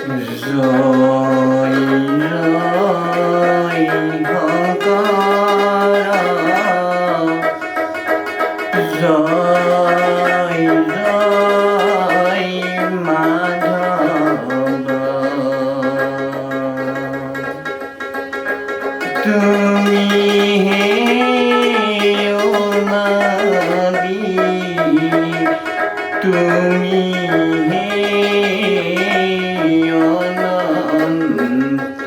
rồi rồi không có rồi rồi mà তুমি হেও নদী তুমি হে অনন্ত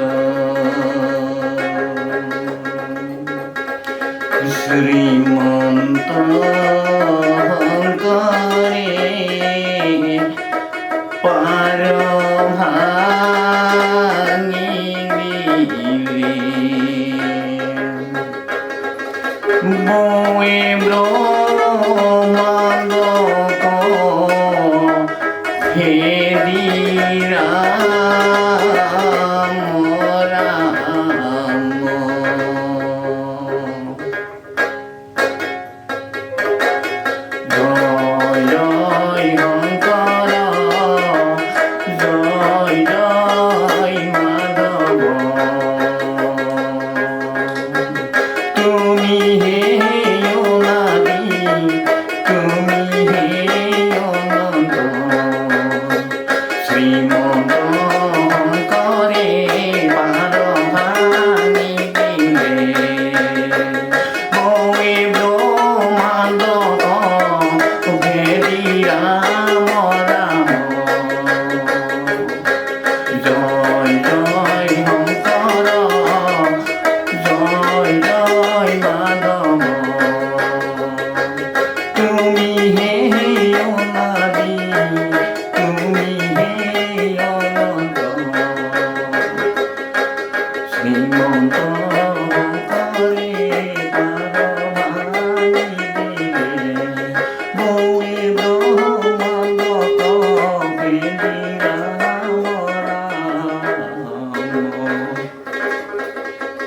শ্রীমন্ত করে পার ভাঙি দিলে বয়ে ব্রহ্মাণ্ড হেরি রাম রাম জয় জয় শঙ্কর জয় জয় মাধব তুমি হে অনাদি তুমি হে অনন্ত শ্রীমন্ত করে পার ভাঙি দিলে বয়ে ব্রহ্মাণ্ড ভেদি রাম রাম জয় জয় শঙ্কর জয় জয় মাধব তুমি হে অনাদি তুমি হে অনন্ত শ্রীমন্ত